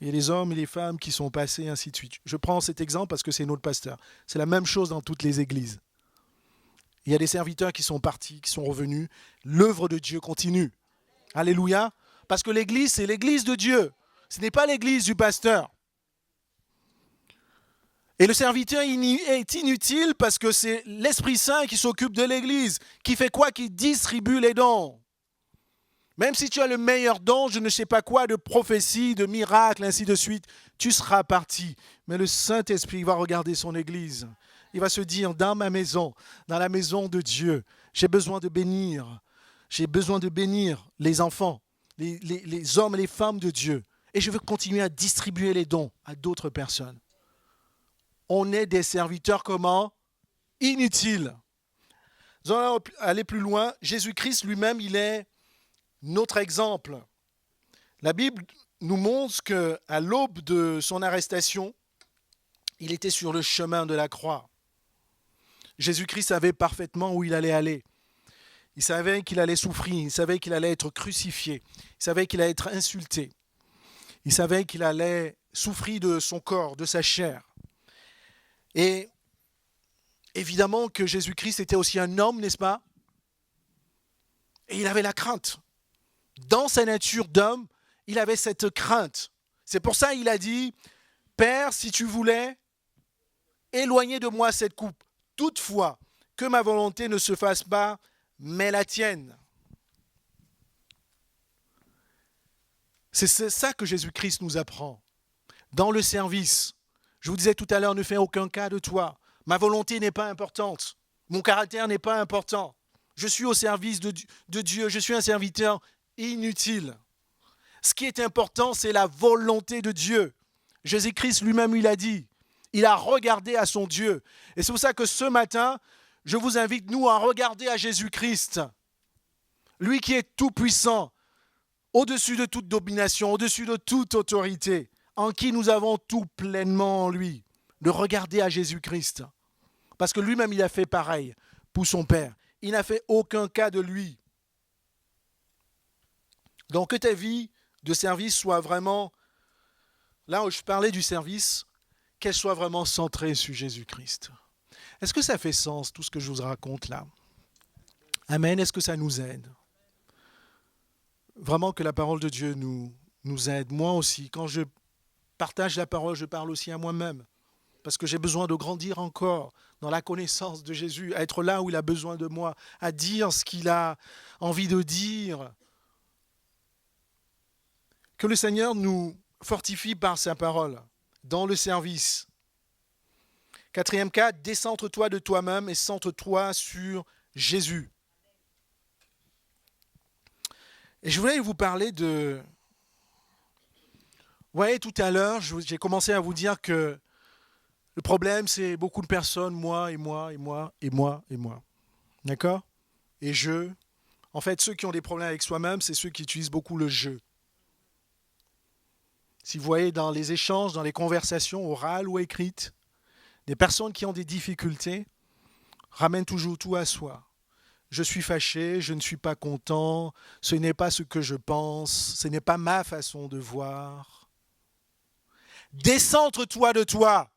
[SPEAKER 2] Il y a des hommes et des femmes qui sont passés, ainsi de suite. Je prends cet exemple parce que c'est notre pasteur. C'est la même chose dans toutes les églises. Il y a des serviteurs qui sont partis, qui sont revenus. L'œuvre de Dieu continue. Alléluia. Parce que l'église, c'est l'église de Dieu. Ce n'est pas l'église du pasteur. Et le serviteur est inutile parce que c'est l'Esprit Saint qui s'occupe de l'église. Qui fait quoi? Qui distribue les dons. Même si tu as le meilleur don, je ne sais pas quoi, de prophétie, de miracle, ainsi de suite, tu seras parti. Mais le Saint-Esprit va regarder son église. Il va se dire, dans ma maison, dans la maison de Dieu, j'ai besoin de bénir. J'ai besoin de bénir les enfants, les hommes et les femmes de Dieu. Et je veux continuer à distribuer les dons à d'autres personnes. On est des serviteurs comment? Inutiles. Nous allons aller plus loin. Jésus-Christ lui-même, il est notre exemple. La Bible nous montre qu'à l'aube de son arrestation, il était sur le chemin de la croix. Jésus-Christ savait parfaitement où il allait aller. Il savait qu'il allait souffrir, il savait qu'il allait être crucifié, il savait qu'il allait être insulté. Il savait qu'il allait souffrir de son corps, de sa chair. Et évidemment que Jésus-Christ était aussi un homme, n'est-ce pas? Et il avait la crainte. Dans sa nature d'homme, il avait cette crainte. C'est pour ça qu'il a dit, « Père, si tu voulais, éloigner de moi cette coupe. Toutefois, que ma volonté ne se fasse pas, mais la tienne. » C'est ça que Jésus-Christ nous apprend. Dans le service, je vous disais tout à l'heure, ne fais aucun cas de toi. Ma volonté n'est pas importante. Mon caractère n'est pas important. Je suis au service de Dieu. Je suis un serviteur inutile. Ce qui est important, c'est la volonté de Dieu. Jésus-Christ lui-même, il a dit. Il a regardé à son Dieu. Et c'est pour ça que ce matin, je vous invite, nous, à regarder à Jésus-Christ. Lui qui est tout-puissant, au-dessus de toute domination, au-dessus de toute autorité, en qui nous avons tout pleinement en lui. De regarder à Jésus-Christ. Parce que lui-même, il a fait pareil pour son Père. Il n'a fait aucun cas de lui. Donc que ta vie de service soit vraiment, là où je parlais du service, qu'elle soit vraiment centrée sur Jésus-Christ. Est-ce que ça fait sens, tout ce que je vous raconte là? Amen, est-ce que ça nous aide? Vraiment que la parole de Dieu nous aide. Moi aussi, quand je partage la parole, je parle aussi à moi-même. Parce que j'ai besoin de grandir encore dans la connaissance de Jésus, à être là où il a besoin de moi, à dire ce qu'il a envie de dire. Que le Seigneur nous fortifie par sa parole, dans le service. 4e cas, décentre-toi de toi-même et centre-toi sur Jésus. Et je voulais vous parler de... Vous voyez, tout à l'heure, j'ai commencé à vous dire que le problème, c'est beaucoup de personnes, moi, et moi, et moi, et moi, et moi. D'accord? Et je. En fait, ceux qui ont des problèmes avec soi-même, c'est ceux qui utilisent beaucoup le « je ». Si vous voyez dans les échanges, dans les conversations orales ou écrites, des personnes qui ont des difficultés ramènent toujours tout à soi. Je suis fâché, je ne suis pas content, ce n'est pas ce que je pense, ce n'est pas ma façon de voir. Décentre-toi de toi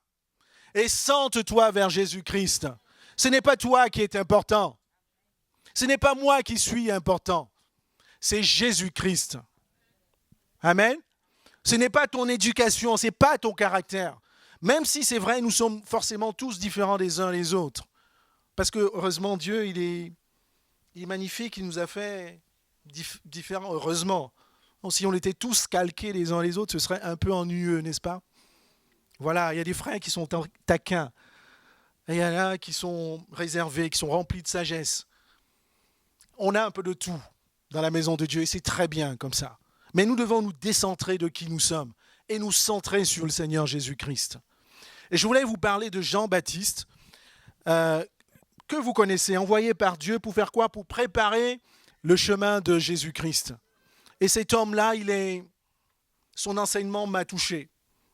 [SPEAKER 2] et centre-toi vers Jésus-Christ. Ce n'est pas toi qui est important. Ce n'est pas moi qui suis important. C'est Jésus-Christ. Amen. Ce n'est pas ton éducation, ce n'est pas ton caractère. Même si c'est vrai, nous sommes forcément tous différents les uns les autres. Parce que heureusement, Dieu, il est magnifique, il nous a fait différents, heureusement. Donc, si on était tous calqués les uns les autres, ce serait un peu ennuyeux, n'est-ce pas? Voilà, il y a des frères qui sont taquins. Et il y en a qui sont réservés, qui sont remplis de sagesse. On a un peu de tout dans la maison de Dieu et c'est très bien comme ça. Mais nous devons nous décentrer de qui nous sommes et nous centrer sur le Seigneur Jésus-Christ. Et je voulais vous parler de Jean-Baptiste, que vous connaissez, envoyé par Dieu pour faire quoi? Pour préparer le chemin de Jésus-Christ. Et cet homme-là, son enseignement m'a touché.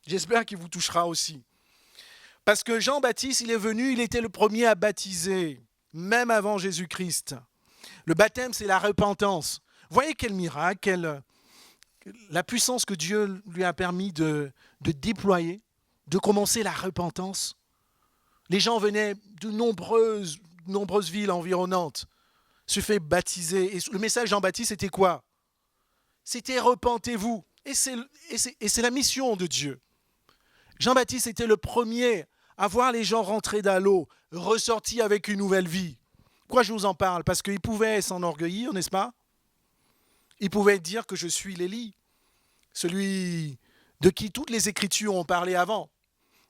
[SPEAKER 2] J'espère qu'il vous touchera aussi. Parce que Jean-Baptiste, il est venu, il était le premier à baptiser, même avant Jésus-Christ. Le baptême, c'est la repentance. Voyez quel miracle, la puissance que Dieu lui a permis de déployer, de commencer la repentance. Les gens venaient de nombreuses villes environnantes, se fait baptiser. Et le message de Jean-Baptiste, c'était quoi? C'était repentez-vous. Et c'est la mission de Dieu. Jean-Baptiste était le premier à voir les gens rentrer dans l'eau, ressortir avec une nouvelle vie. Pourquoi je vous en parle? Parce qu'il pouvait s'enorgueillir, n'est-ce pas? Il pouvait dire que je suis l'Élie, celui de qui toutes les Écritures ont parlé avant.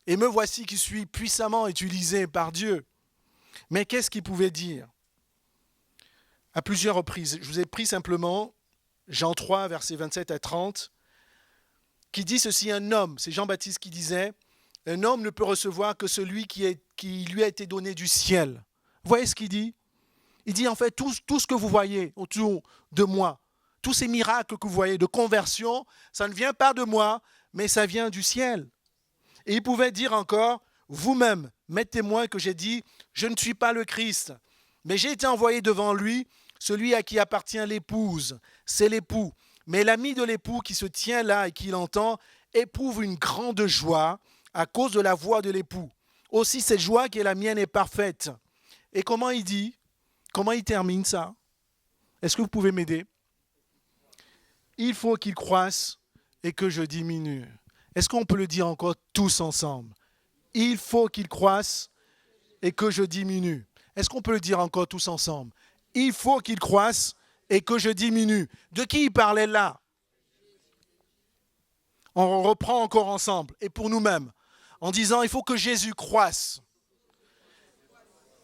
[SPEAKER 2] Et me voici qui suis puissamment utilisé par Dieu. Mais qu'est-ce qu'il pouvait dire? À plusieurs reprises. Je vous ai pris simplement Jean 3, versets 27 à 30, qui dit ceci, un homme, c'est Jean-Baptiste qui disait, un homme ne peut recevoir que celui qui lui a été donné du ciel. Vous voyez ce qu'il dit? Il dit en fait, tout ce que vous voyez autour de moi, tous ces miracles que vous voyez de conversion, ça ne vient pas de moi, mais ça vient du ciel. Et il pouvait dire encore, vous-même, m'êtes témoin que j'ai dit, je ne suis pas le Christ, mais j'ai été envoyé devant lui, celui à qui appartient l'épouse, c'est l'époux. Mais l'ami de l'époux qui se tient là et qui l'entend éprouve une grande joie à cause de la voix de l'époux. Aussi cette joie qui est la mienne est parfaite. Et comment il dit? Comment il termine ça? Est-ce que vous pouvez m'aider? Il faut qu'il croisse et que je diminue. Est-ce qu'on peut le dire encore tous ensemble? Il faut qu'il croisse et que je diminue. Est-ce qu'on peut le dire encore tous ensemble? Il faut qu'il croisse et que je diminue. De qui il parlait là? On reprend encore ensemble et pour nous-mêmes en disant il faut que Jésus croisse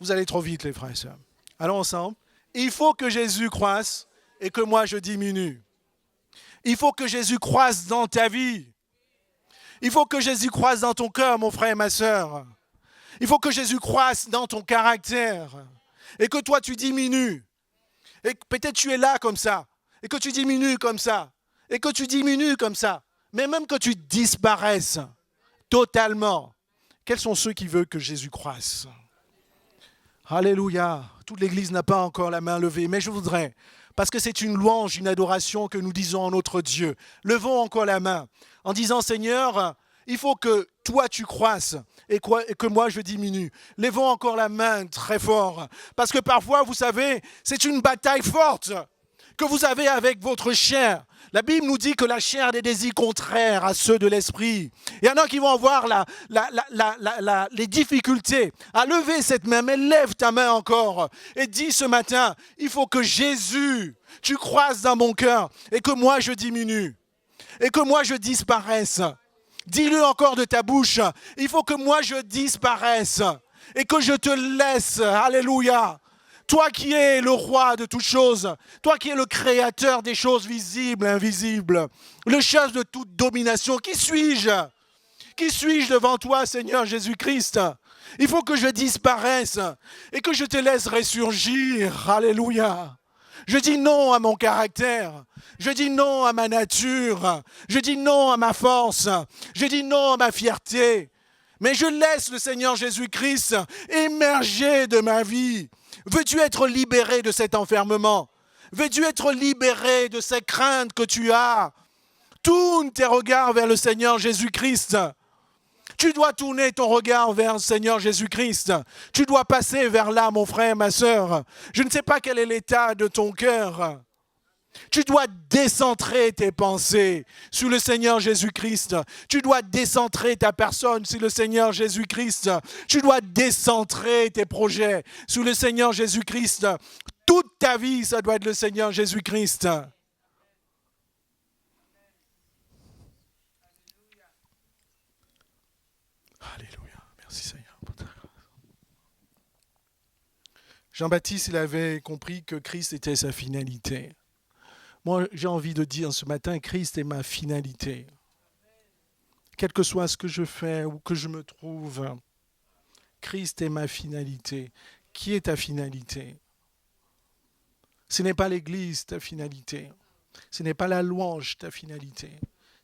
[SPEAKER 2] Vous allez trop vite, les frères et sœurs. Allons ensemble. Il faut que Jésus croisse et que moi je diminue. Il faut que Jésus croisse dans ta vie. Il faut que Jésus croisse dans ton cœur, mon frère et ma sœur. Il faut que Jésus croisse dans ton caractère. Et que toi, tu diminues. Et que peut-être tu es là comme ça. Et que tu diminues comme ça. Et que tu diminues comme ça. Mais même que tu disparaisses totalement. Quels sont ceux qui veulent que Jésus croisse? Alléluia. Toute l'Église n'a pas encore la main levée. Mais je voudrais, parce que c'est une louange, une adoration que nous disons en notre Dieu. Levons encore la main en disant, Seigneur, il faut que toi tu croisses et que moi je diminue. Levons encore la main très fort. Parce que parfois, vous savez, c'est une bataille forte que vous avez avec votre chair. La Bible nous dit que la chair a des désirs contraires à ceux de l'esprit. Il y en a qui vont avoir les difficultés à lever cette main, mais lève ta main encore et dis ce matin, il faut que Jésus, tu croises dans mon cœur et que moi je diminue et que moi je disparaisse. Dis-le encore de ta bouche, il faut que moi je disparaisse et que je te laisse. Alléluia. Toi qui es le roi de toutes choses, toi qui es le créateur des choses visibles et invisibles, le chef de toute domination, qui suis-je? Qui suis-je devant toi, Seigneur Jésus-Christ? Il faut que je disparaisse et que je te laisse ressurgir. Alléluia. Je dis non à mon caractère. Je dis non à ma nature. Je dis non à ma force. Je dis non à ma fierté. Mais je laisse le Seigneur Jésus-Christ émerger de ma vie. Veux-tu être libéré de cet enfermement? Veux-tu être libéré de ces craintes que tu as? Tourne tes regards vers le Seigneur Jésus-Christ. Tu dois tourner ton regard vers le Seigneur Jésus-Christ. Tu dois passer vers là, mon frère, ma sœur. Je ne sais pas quel est l'état de ton cœur. Tu dois décentrer tes pensées sur le Seigneur Jésus-Christ. Tu dois décentrer ta personne sur le Seigneur Jésus-Christ. Tu dois décentrer tes projets sur le Seigneur Jésus-Christ. Toute ta vie, ça doit être le Seigneur Jésus-Christ. Alléluia. Merci Seigneur. Jean-Baptiste, il avait compris que Christ était sa finalité. Moi, j'ai envie de dire ce matin, Christ est ma finalité. Quel que soit ce que je fais ou que je me trouve, Christ est ma finalité. Qui est ta finalité? Ce n'est pas l'Église ta finalité. Ce n'est pas la louange ta finalité.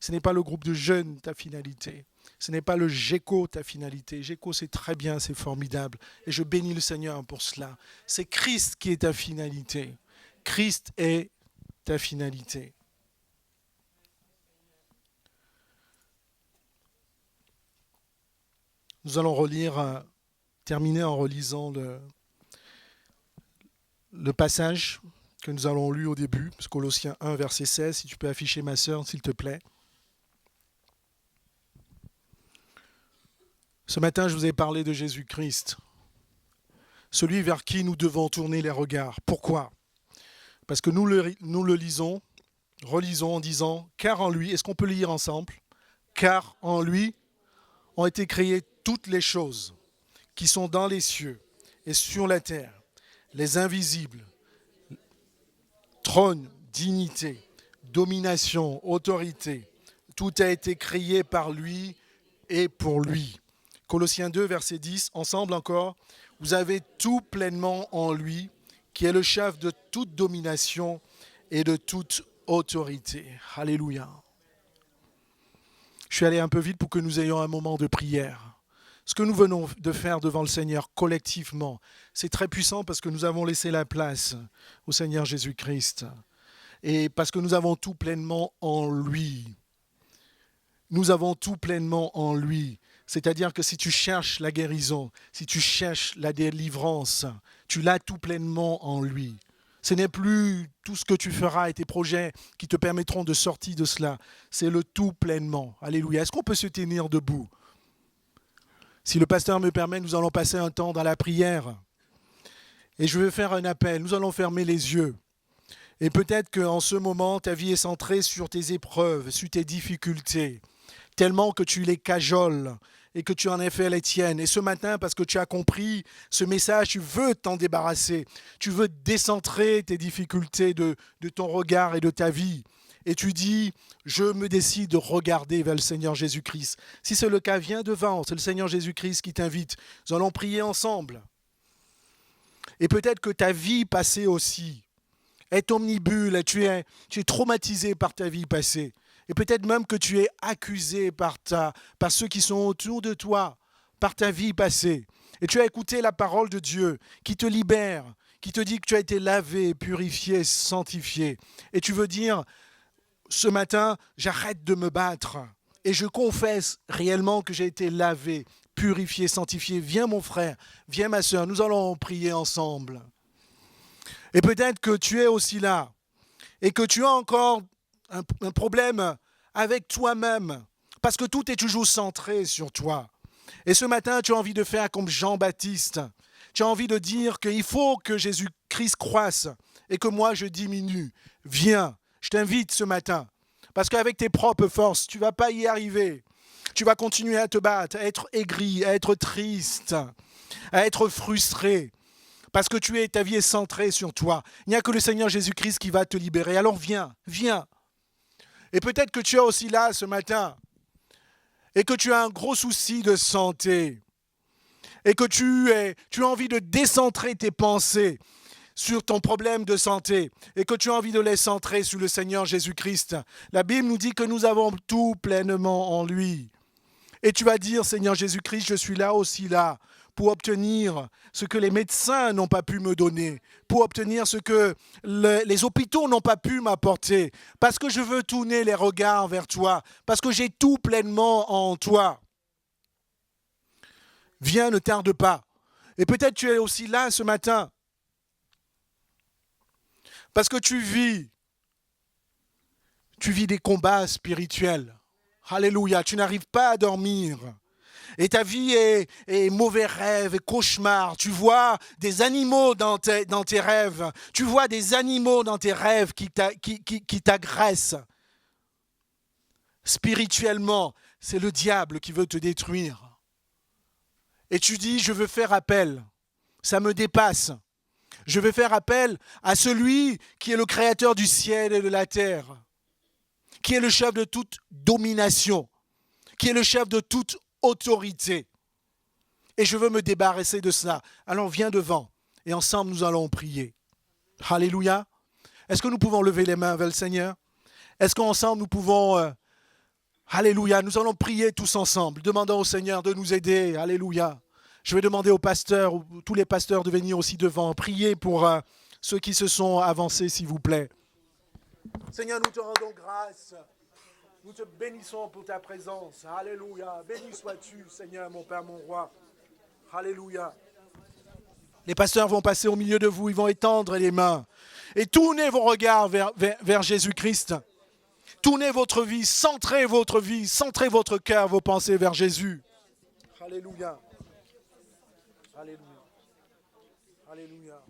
[SPEAKER 2] Ce n'est pas le groupe de jeunes ta finalité. Ce n'est pas le GECO ta finalité. GECO, c'est très bien, c'est formidable. Et je bénis le Seigneur pour cela. C'est Christ qui est ta finalité. Christ est ta finalité. Nous allons terminer en relisant le passage que nous avons lu au début, Colossiens 1, verset 16. Si tu peux afficher, ma sœur, s'il te plaît. Ce matin, je vous ai parlé de Jésus-Christ, celui vers qui nous devons tourner les regards. Pourquoi ? Parce que nous le lisons, relisons en disant « Car en lui », est-ce qu'on peut lire ensemble ? « Car en lui ont été créées toutes les choses qui sont dans les cieux et sur la terre, les invisibles, trône, dignité, domination, autorité. Tout a été créé par lui et pour lui. » Colossiens 2, verset 10, ensemble encore. « Vous avez tout pleinement en lui, qui est le chef de toute domination et de toute autorité. » Alléluia. Je suis allé un peu vite pour que nous ayons un moment de prière. Ce que nous venons de faire devant le Seigneur collectivement, c'est très puissant parce que nous avons laissé la place au Seigneur Jésus-Christ. Et parce que nous avons tout pleinement en lui. Nous avons tout pleinement en lui. C'est-à-dire que si tu cherches la guérison, si tu cherches la délivrance, tu l'as tout pleinement en lui. Ce n'est plus tout ce que tu feras et tes projets qui te permettront de sortir de cela. C'est le tout pleinement. Alléluia. Est-ce qu'on peut se tenir debout ? Si le pasteur me permet, nous allons passer un temps dans la prière. Et je vais faire un appel. Nous allons fermer les yeux. Et peut-être qu'en ce moment, ta vie est centrée sur tes épreuves, sur tes difficultés, tellement que tu les cajoles et que tu en as fait les tiennes. Et ce matin, parce que tu as compris ce message, tu veux t'en débarrasser. Tu veux décentrer tes difficultés de ton regard et de ta vie. Et tu dis, je me décide de regarder vers le Seigneur Jésus-Christ. Si c'est le cas, viens devant, c'est le Seigneur Jésus-Christ qui t'invite. Nous allons prier ensemble. Et peut-être que ta vie passée aussi est omnibule, et tu es traumatisé par ta vie passée. Et peut-être même que tu es accusé par ceux qui sont autour de toi, par ta vie passée. Et tu as écouté la parole de Dieu qui te libère, qui te dit que tu as été lavé, purifié, sanctifié. Et tu veux dire, ce matin, j'arrête de me battre et je confesse réellement que j'ai été lavé, purifié, sanctifié. Viens mon frère, viens ma soeur, nous allons prier ensemble. Et peut-être que tu es aussi là et que tu as encore un problème avec toi-même parce que tout est toujours centré sur toi. Et ce matin, tu as envie de faire comme Jean-Baptiste. Tu as envie de dire qu'il faut que Jésus-Christ croisse et que moi je diminue. Viens. Je t'invite ce matin, parce qu'avec tes propres forces, tu ne vas pas y arriver. Tu vas continuer à te battre, à être aigri, à être triste, à être frustré, parce que ta vie est centrée sur toi. Il n'y a que le Seigneur Jésus-Christ qui va te libérer. Alors viens. Et peut-être que tu es aussi là ce matin, et que tu as un gros souci de santé, et que tu as envie de décentrer tes pensées sur ton problème de santé et que tu as envie de les centrer sur le Seigneur Jésus-Christ. La Bible nous dit que nous avons tout pleinement en lui. Et tu vas dire, Seigneur Jésus-Christ, je suis là aussi là pour obtenir ce que les médecins n'ont pas pu me donner, pour obtenir ce que les hôpitaux n'ont pas pu m'apporter, parce que je veux tourner les regards vers toi, parce que j'ai tout pleinement en toi. Viens, ne tarde pas. Et peut-être tu es aussi là ce matin, parce que tu vis des combats spirituels. Alléluia, tu n'arrives pas à dormir. Et ta vie est mauvais rêve et cauchemar. Tu vois des animaux dans tes rêves. Tu vois des animaux dans tes rêves qui t'agressent. Spirituellement, c'est le diable qui veut te détruire. Et tu dis, je veux faire appel. Ça me dépasse. Je vais faire appel à celui qui est le créateur du ciel et de la terre, qui est le chef de toute domination, qui est le chef de toute autorité. Et je veux me débarrasser de cela. Alors viens devant et ensemble nous allons prier. Alléluia. Est-ce que nous pouvons lever les mains vers le Seigneur? Est-ce qu'ensemble nous pouvons... Alléluia, nous allons prier tous ensemble, demandant au Seigneur de nous aider. Alléluia. Je vais demander aux pasteurs, tous les pasteurs de venir aussi devant, prier pour ceux qui se sont avancés, s'il vous plaît. Seigneur, nous te rendons grâce. Nous te bénissons pour ta présence. Alléluia. Béni sois-tu, Seigneur, mon Père, mon Roi. Alléluia. Les pasteurs vont passer au milieu de vous, ils vont étendre les mains. Et tournez vos regards vers Jésus-Christ. Tournez votre vie, centrez votre cœur, vos pensées vers Jésus. Alléluia. Alléluia. Alléluia.